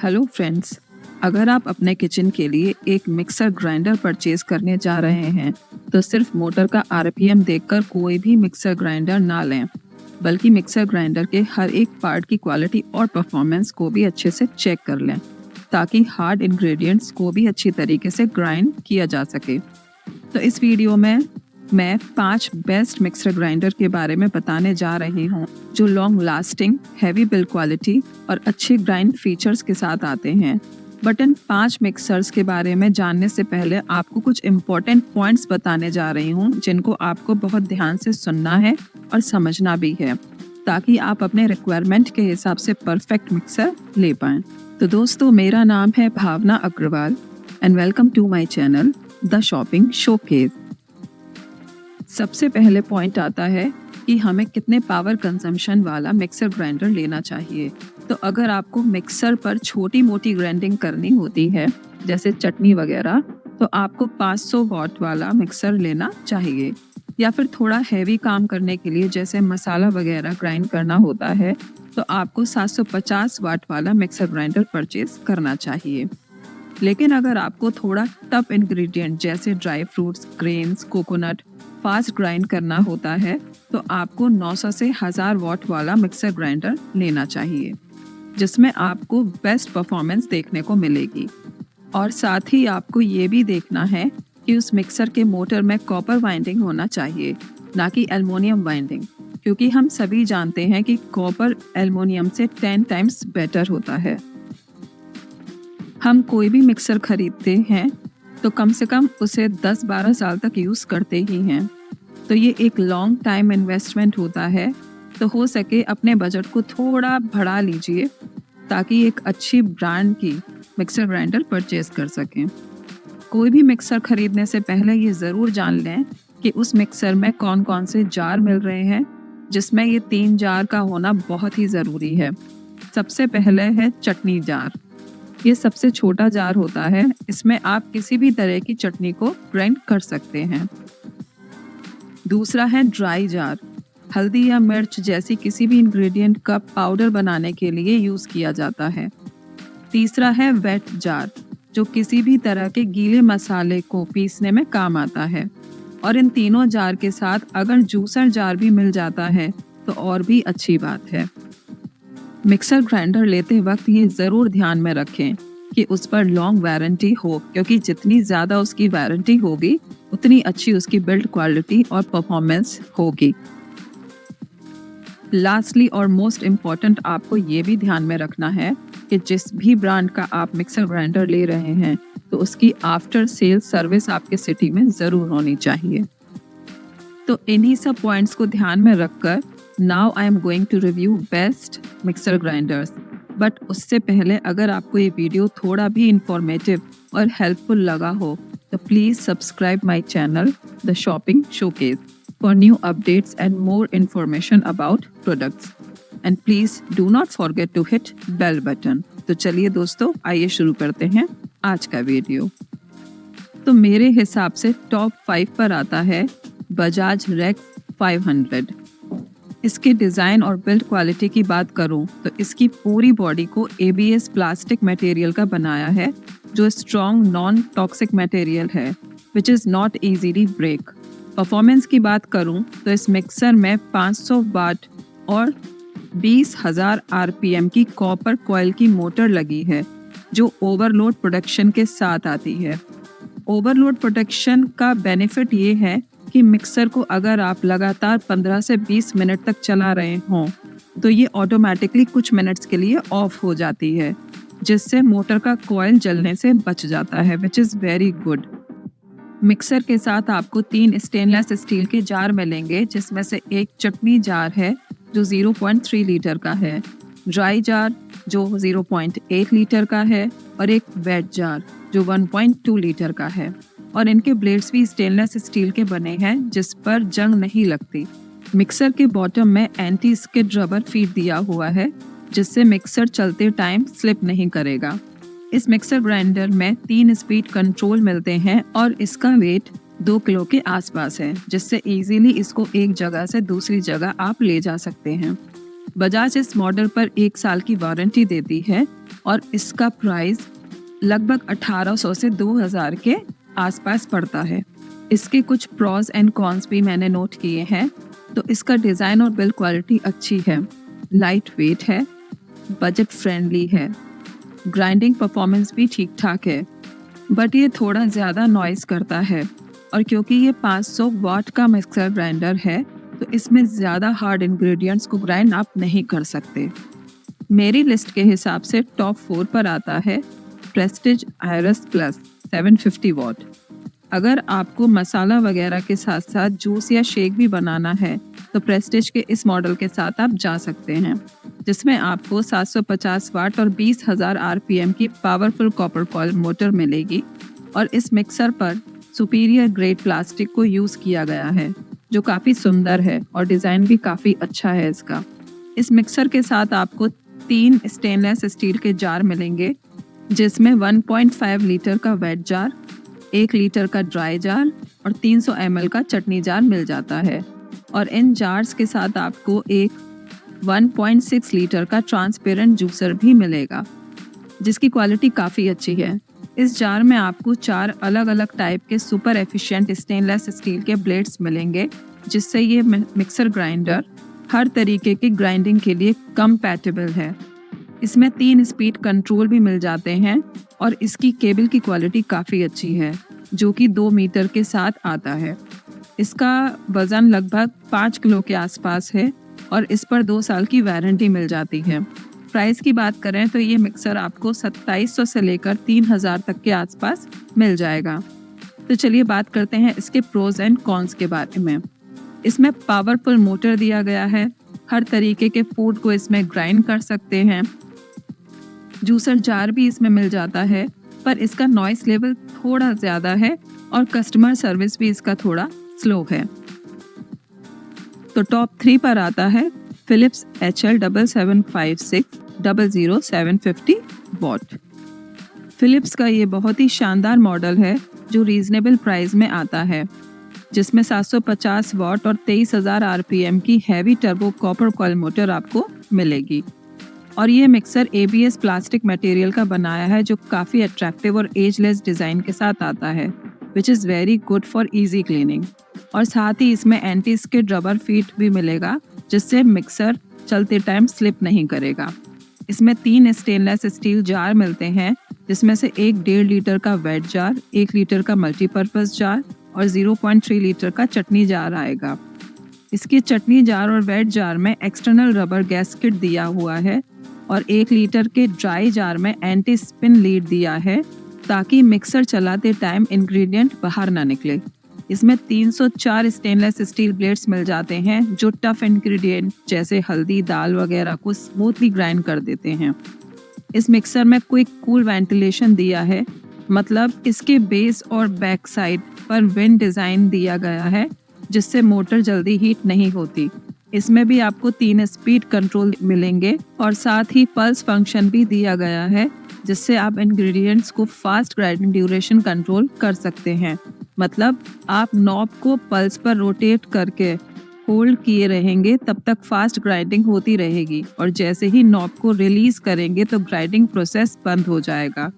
Hello friends, अगर आप अपने किचन के लिए एक मिक्सर ग्राइंडर परचेज करने जा रहे हैं तो सिर्फ मोटर का आरपीएम देखकर कोई भी मिक्सर ग्राइंडर ना लें, बल्कि मिक्सर ग्राइंडर के हर एक पार्ट की क्वालिटी और परफॉर्मेंस को भी अच्छे से चेक कर लें ताकि हार्ड इंग्रेडिएंट्स को भी अच्छी तरीके से ग्राइंड किया जा सके। तो इस वीडियो में मैं 5 बेस्ट मिक्सर ग्राइंडर के बारे में बताने जा रही हूँ जो long lasting, heavy build quality और अच्छे ग्राइंड फीचर्स के साथ आते हैं। बट इन 5 मिक्सर्स के बारे में जानने से पहले आपको कुछ इम्पोर्टेंट पॉइंट्स बताने जा रही हूँ जिनको आपको बहुत ध्यान से सुनना है और समझना भी है ताकि आप अपने रिक्वायरमेंट के हिसाब से परफेक्ट मिक्सर ले पाएं। तो दोस्तों, मेरा नाम है Bhavna Agrawal and welcome to my channel the shopping showcase. सबसे पहले पॉइंट आता है कि हमें कितने पावर कंजम्पशन वाला मिक्सर ग्राइंडर लेना चाहिए। तो अगर आपको मिक्सर पर छोटी मोटी ग्राइंडिंग करनी होती है जैसे चटनी वगैरह, तो आपको 500 वॉट वाला मिक्सर लेना चाहिए। या फिर थोड़ा हैवी काम करने के लिए जैसे मसाला वगैरह ग्राइंड करना होता है तो आपको 750 वाट वाला मिक्सर ग्राइंडर परचेज करना चाहिए। लेकिन अगर आपको थोड़ा टफ इंग्रेडिएंट जैसे dry fruits, grains, coconut fast grind करना होता है तो आपको 900 से 1000 वॉट वाला मिक्सर ग्राइंडर लेना चाहिए जिसमें आपको बेस्ट परफॉर्मेंस देखने को मिलेगी। और साथ ही आपको ये भी देखना है कि उस मिक्सर के मोटर में कॉपर वाइंडिंग होना चाहिए, ना कि एल्युमिनियम वाइंडिंग, क्योंकि हम सभी जानते हैं कि कॉपर एल्युमिनियम से 10 टाइम्स बेटर होता है। हम कोई भी मिक्सर खरीदते हैं तो कम से कम उसे 10-12 साल तक यूज़ करते ही हैं, तो ये एक लॉन्ग टाइम इन्वेस्टमेंट होता है। तो हो सके अपने बजट को थोड़ा बढ़ा लीजिए ताकि एक अच्छी ब्रांड की मिक्सर ग्राइंडर परचेज कर सकें। कोई भी मिक्सर खरीदने से पहले ये ज़रूर जान लें कि उस मिक्सर में कौन कौन से जार मिल रहे हैं, जिसमें ये 3 जार का होना बहुत ही ज़रूरी है। सबसे पहले है चटनी जार। ये सबसे छोटा जार होता है, इसमें आप किसी भी तरह की चटनी को ग्राइंड कर सकते हैं। दूसरा है ड्राई जार। हल्दी या मिर्च जैसी किसी भी इंग्रेडिएंट का पाउडर बनाने के लिए यूज़ किया जाता है। तीसरा है वेट जार, जो किसी भी तरह के गीले मसाले को पीसने में काम आता है। और इन तीनों जार के साथ अगर जूसर जार भी मिल जाता है तो और भी अच्छी बात है। मिक्सर ग्राइंडर लेते वक्त ये ज़रूर ध्यान में रखें कि उस पर लॉन्ग वारंटी हो, क्योंकि जितनी ज़्यादा उसकी वारंटी होगी उतनी अच्छी उसकी बिल्ड क्वालिटी और परफॉर्मेंस होगी। लास्टली और मोस्ट इम्पॉर्टेंट, आपको ये भी ध्यान में रखना है कि जिस भी ब्रांड का आप मिक्सर ग्राइंडर ले रहे हैं तो उसकी आफ्टर सेल सर्विस आपके सिटी में ज़रूर होनी चाहिए। तो इन्हीं सब पॉइंट्स को ध्यान में रखकर now I am going to review best mixer grinders. But उससे पहले अगर आपको ये वीडियो थोड़ा भी इंफॉर्मेटिव और हेल्पफुल लगा हो तो please subscribe my channel the shopping showcase for new updates and more information about products. And please do not forget to hit bell button. तो चलिए दोस्तों, आइए शुरू करते हैं आज का वीडियो। तो मेरे हिसाब से टॉप 5 पर आता है बजाज रेक्स 500। इसके डिज़ाइन और बिल्ड क्वालिटी की बात करूं तो इसकी पूरी बॉडी को ABS प्लास्टिक मटेरियल का बनाया है जो स्ट्रॉन्ग नॉन टॉक्सिक मटेरियल है which is not easily break. Performance की बात करूं तो इस मिक्सर में 500 वाट और 20,000 RPM की कॉपर कॉइल की मोटर लगी है जो ओवरलोड प्रोटेक्शन के साथ आती है। ओवरलोड प्रोटेक्शन का बेनिफिट ये है कि मिक्सर को अगर आप लगातार 15 से 20 मिनट तक चला रहे हों तो ये ऑटोमेटिकली कुछ मिनट्स के लिए ऑफ हो जाती है, जिससे मोटर का कॉइल जलने से बच जाता है, which is very good. Mixer के साथ आपको 3 स्टेनलेस स्टील के जार मिलेंगे, जिसमें से एक चटनी जार है जो 0.3 लीटर का है, ड्राई जार जो 0.8 लीटर का है और एक वेट जार जो 1.2 लीटर का है। और इनके ब्लेड्स भी स्टेनलेस स्टील के बने हैं जिस पर जंग नहीं लगती। मिक्सर के बॉटम में एंटी स्किड रबर फीड दिया हुआ है जिससे मिक्सर चलते टाइम स्लिप नहीं करेगा। इस मिक्सर ग्राइंडर में 3 स्पीड कंट्रोल मिलते हैं और इसका वेट 2 किलो के आसपास है, जिससे इजीली इसको एक जगह से दूसरी जगह आप ले जा सकते हैं। बजाज इस मॉडल पर 1 साल की वारंटी देती है और इसका प्राइस लगभग 1800 से 2000 के आसपास पड़ता है। इसके कुछ प्रॉज एंड कॉन्स भी मैंने नोट किए हैं। तो इसका डिज़ाइन और बिल्ड क्वालिटी अच्छी है, लाइट वेट है, बजट फ्रेंडली है, ग्राइंडिंग परफॉर्मेंस भी ठीक ठाक है, बट ये थोड़ा ज़्यादा नॉइज़ करता है। और क्योंकि ये 500 वाट का मिक्सर ग्राइंडर है तो इसमें ज़्यादा हार्ड इंग्रेडिएंट्स को ग्राइंड आप नहीं कर सकते। मेरी लिस्ट के हिसाब से टॉप 4 पर आता है प्रेस्टीज आयरस प्लस 750 वॉट। अगर आपको मसाला वगैरह के साथ साथ जूस या शेक भी बनाना है तो प्रेस्टीज के इस मॉडल के साथ आप जा सकते हैं, जिसमें आपको 750 वाट और 20,000 आरपीएम की पावरफुल कॉपर कॉइल मोटर मिलेगी। और इस मिक्सर पर सुपीरियर ग्रेड प्लास्टिक को यूज़ किया गया है जो काफ़ी सुंदर है और डिज़ाइन भी काफ़ी अच्छा है इसका। इस मिक्सर के साथ आपको 3 स्टेनलेस स्टील के जार मिलेंगे, जिसमें 1.5 लीटर का वेट जार, 1 लीटर का ड्राई जार और 300 ml का चटनी जार मिल जाता है। और इन जार्स के साथ आपको एक 1.6 लीटर का ट्रांसपेरेंट जूसर भी मिलेगा, जिसकी क्वालिटी काफ़ी अच्छी है। इस जार में आपको 4 अलग अलग टाइप के सुपर एफिशिएंट स्टेनलेस स्टील के ब्लेड्स मिलेंगे, जिससे ये मिक्सर ग्राइंडर हर तरीके की ग्राइंडिंग के लिए कंपैटिबल है। इसमें 3 स्पीड कंट्रोल भी मिल जाते हैं और इसकी केबल की क्वालिटी काफ़ी अच्छी है, जो कि 2 मीटर के साथ आता है। इसका वज़न लगभग 5 किलो के आसपास है और इस पर 2 साल की वारंटी मिल जाती है। प्राइस की बात करें तो ये मिक्सर आपको 2700 से लेकर 3000 तक के आसपास मिल जाएगा। तो चलिए बात करते हैं इसके प्रोज एंड कॉन्स के बारे में। इसमें पावरफुल मोटर दिया गया है, हर तरीके के फूड को इसमें ग्राइंड कर सकते हैं। जूसर जार भी इसमें मिल जाता है, पर इसका नॉइस लेवल थोड़ा ज़्यादा है और कस्टमर सर्विस भी इसका थोड़ा स्लो है। तो टॉप 3 पर आता है फिलिप्स HL775600 वॉट। फिलिप्स का ये बहुत ही शानदार मॉडल है जो रीजनेबल प्राइस में आता है, जिसमें 750 वॉट और 23,000 आरपीएम की heavy turbo copper coil motor आपको मिलेगी। और ये मिक्सर ABS प्लास्टिक मटेरियल का बनाया है जो काफ़ी अट्रैक्टिव और एजलेस डिज़ाइन के साथ आता है, which is very good for easy cleaning. और साथ ही इसमें एंटी स्किड रबर फीट भी मिलेगा, जिससे मिक्सर चलते टाइम स्लिप नहीं करेगा। इसमें 3 स्टेनलेस स्टील जार मिलते हैं, जिसमें से एक 1.5 लीटर का वेट जार, 1 लीटर का मल्टीपर्पज़ जार और 0.3 लीटर का चटनी जार आएगा। इसके चटनी जार और वेट जार में एक्सटर्नल रबर गैस्केट दिया हुआ है और 1 लीटर के ड्राई जार में एंटी स्पिन लीड दिया है, ताकि मिक्सर चलाते टाइम इंग्रेडिएंट बाहर ना निकले। इसमें 304 स्टेनलेस स्टील ब्लेड्स मिल जाते हैं जो टफ इंग्रेडिएंट जैसे हल्दी, दाल वगैरह को स्मूथली ग्राइंड कर देते हैं। इस मिक्सर में क्विक कूल वेंटिलेशन दिया है, मतलब इसके बेस और बैक साइड पर विंड डिज़ाइन दिया गया है, जिससे मोटर जल्दी हीट नहीं होती। इसमें भी आपको 3 स्पीड कंट्रोल मिलेंगे और साथ ही पल्स फंक्शन भी दिया गया है, जिससे आप इंग्रेडिएंट्स को फास्ट ग्राइंडिंग ड्यूरेशन कंट्रोल कर सकते हैं। मतलब आप नॉब को पल्स पर रोटेट करके होल्ड किए रहेंगे तब तक फास्ट ग्राइंडिंग होती रहेगी, और जैसे ही नॉब को रिलीज करेंगे तो ग्राइंडिंग प्रोसेस बंद हो जाएगा।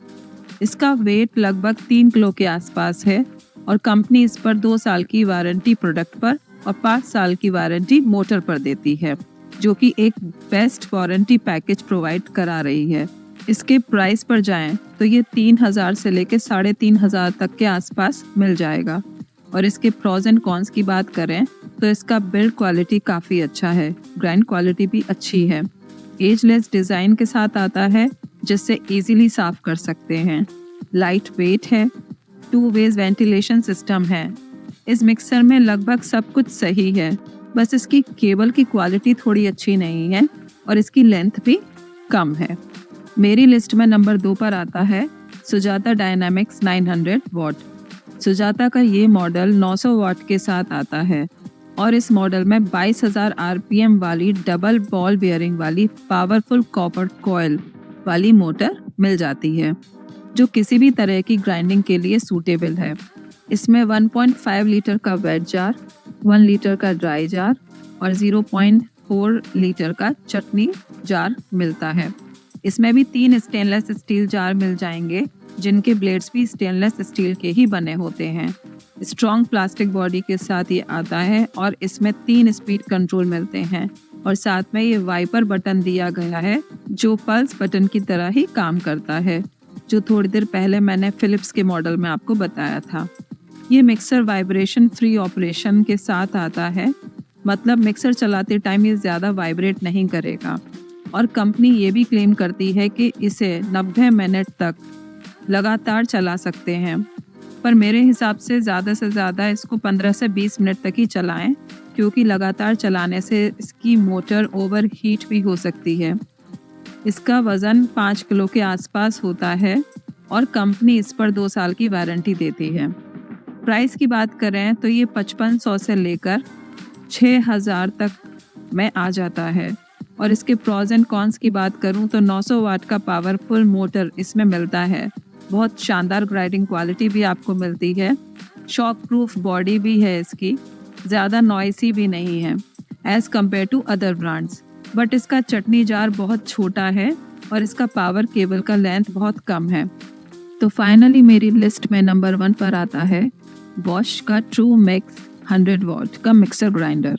इसका वेट लगभग 3 किलो के आसपास है और कंपनी इस पर 2 साल की वारंटी प्रोडक्ट पर और 5 साल की वारंटी मोटर पर देती है, जो कि एक बेस्ट वारंटी पैकेज प्रोवाइड करा रही है। इसके प्राइस पर जाएं तो ये 3000 से लेकर 3500 तक के आसपास मिल जाएगा। और इसके प्रॉज एंड कॉन्स की बात करें तो इसका बिल्ड क्वालिटी काफ़ी अच्छा है, ग्राइंड क्वालिटी भी अच्छी है, एजलेस डिज़ाइन के साथ आता है जिससे इजीली साफ कर सकते हैं, लाइट वेट है, 2 वेज वेंटिलेशन सिस्टम है। इस मिक्सर में लगभग सब कुछ सही है, बस इसकी केबल की क्वालिटी थोड़ी अच्छी नहीं है और इसकी लेंथ भी कम है। मेरी लिस्ट में नंबर 2 पर आता है सुजाता डायनामिक्स 900 वॉट। सुजाता का ये मॉडल 900 वॉट के साथ आता है और इस मॉडल में 22,000 आरपीएम वाली डबल बॉल बेयरिंग वाली पावरफुल कॉपर कॉइल वाली मोटर मिल जाती है, जो किसी भी तरह की ग्राइंडिंग के लिए सूटेबल है। इसमें 1.5 लीटर का वेट जार, 1 लीटर का ड्राई जार और 0.4 लीटर का चटनी जार मिलता है। इसमें भी 3 स्टेनलेस स्टील जार मिल जाएंगे, जिनके ब्लेड्स भी स्टेनलेस स्टील के ही बने होते हैं। स्ट्रॉन्ग प्लास्टिक बॉडी के साथ ये आता है और इसमें 3 स्पीड कंट्रोल मिलते हैं और साथ में ये वाइपर बटन दिया गया है जो पल्स बटन की तरह ही काम करता है, जो थोड़ी देर पहले मैंने फिलिप्स के मॉडल में आपको बताया था। ये मिक्सर वाइब्रेशन फ्री ऑपरेशन के साथ आता है, मतलब मिक्सर चलाते टाइम ये ज़्यादा वाइब्रेट नहीं करेगा और कंपनी ये भी क्लेम करती है कि इसे 90 मिनट तक लगातार चला सकते हैं, पर मेरे हिसाब से ज़्यादा इसको 15 से 20 मिनट तक ही चलाएं, क्योंकि लगातार चलाने से इसकी मोटर ओवर हीट भी हो सकती है। इसका वज़न 5 किलो के आसपास होता है और कंपनी इस पर 2 साल की वारंटी देती है। प्राइस की बात करें तो ये 5500 से लेकर 6000 तक में आ जाता है और इसके प्रॉज एंड कॉन्स की बात करूं तो 900 वाट का पावरफुल मोटर इसमें मिलता है। बहुत शानदार ग्राइंडिंग क्वालिटी भी आपको मिलती है। शॉक प्रूफ बॉडी भी है इसकी, ज़्यादा नॉइसी भी नहीं है as compare to other brands. But इसका चटनी जार बहुत छोटा है और इसका पावर केबल का लेंथ बहुत कम है। तो फाइनली मेरी लिस्ट में नंबर 1 पर आता है बॉश का ट्रू मिक्स 100 वॉट का mixer grinder.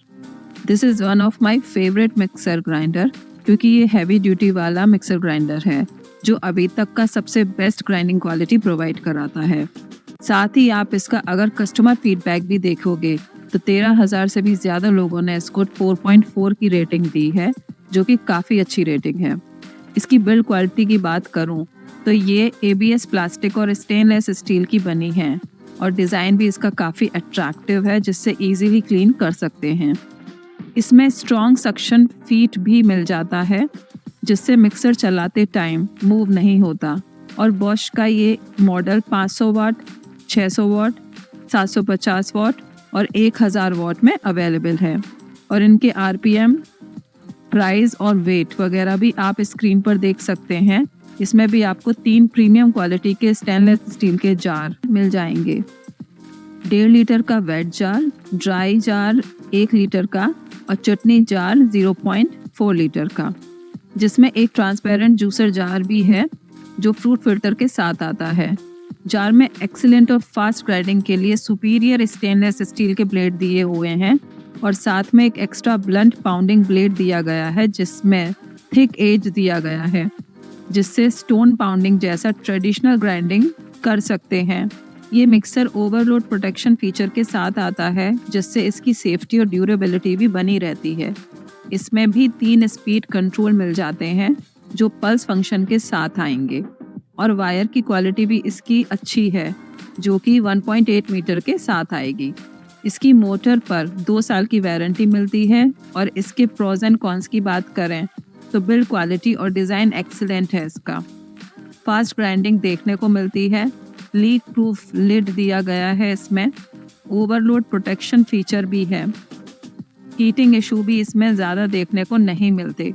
This is one of my favourite mixer grinder, क्योंकि ये हैवी ड्यूटी वाला मिक्सर ग्राइंडर है जो अभी तक का सबसे बेस्ट ग्राइंडिंग क्वालिटी प्रोवाइड कराता है। साथ ही आप इसका अगर कस्टमर फीडबैक भी देखोगे तो 13,000 से भी ज़्यादा लोगों ने इसको 4.4 की रेटिंग दी है, जो कि काफ़ी अच्छी रेटिंग है। इसकी बिल्ड क्वालिटी की बात करूं तो ये ABS प्लास्टिक और स्टेनलेस स्टील की बनी है और डिज़ाइन भी इसका काफ़ी अट्रैक्टिव है, जिससे ईजीली क्लीन कर सकते हैं। इसमें स्ट्रॉन्ग सक्शन फीट भी मिल जाता है, जिससे मिक्सर चलाते टाइम मूव नहीं होता। और बॉश का ये मॉडल 500 वाट, 600 वाट, 750 वाट और 1000 वाट में अवेलेबल है और इनके RPM, प्राइस और वेट वगैरह भी आप स्क्रीन पर देख सकते हैं। इसमें भी आपको 3 प्रीमियम क्वालिटी के स्टेनलेस स्टील के जार मिल जाएंगे। 1.5 लीटर का wet jar, dry jar 1 litre का और चटनी जार 0.4 लीटर का, जिसमें एक ट्रांसपेरेंट जूसर जार भी है जो फ्रूट फिल्टर के साथ आता है। जार में एक्सीलेंट और फास्ट ग्राइंडिंग के लिए सुपीरियर स्टेनलेस स्टील के ब्लेड दिए हुए हैं और साथ में एक एक्स्ट्रा ब्लंट पाउंडिंग ब्लेड दिया गया है, जिसमें थिक एज दिया गया है, जिससे स्टोन पाउंडिंग जैसा ट्रेडिशनल ग्राइंडिंग कर सकते हैं। ये मिक्सर ओवरलोड प्रोटेक्शन फीचर के साथ आता है, जिससे इसकी सेफ्टी और ड्यूरेबिलिटी भी बनी रहती है। इसमें भी 3 स्पीड कंट्रोल मिल जाते हैं जो पल्स फंक्शन के साथ आएंगे और वायर की क्वालिटी भी इसकी अच्छी है, जो कि 1.8 मीटर के साथ आएगी। इसकी मोटर पर 2 साल की वारंटी मिलती है और इसके प्रोज एंड कॉन्स की बात करें तो बिल्ड क्वालिटी और डिज़ाइन एक्सीलेंट है इसका। फास्ट ग्राइंडिंग देखने को मिलती है, लीक प्रूफ लिड दिया गया है इसमें, ओवरलोड प्रोटेक्शन फीचर भी है। हीटिंग इशू भी इसमें ज़्यादा देखने को नहीं मिलते।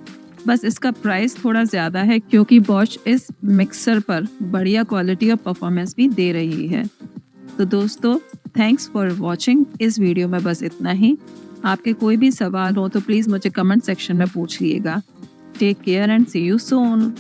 बस इसका प्राइस थोड़ा ज़्यादा है, क्योंकि बॉश इस मिक्सर पर बढ़िया क्वालिटी और परफॉर्मेंस भी दे रही है। तो दोस्तों, थैंक्स फॉर वॉचिंग। इस वीडियो में बस इतना ही। आपके कोई भी सवाल हो तो प्लीज़ मुझे कमेंट सेक्शन में पूछ लिएगा। Take care and see you soon.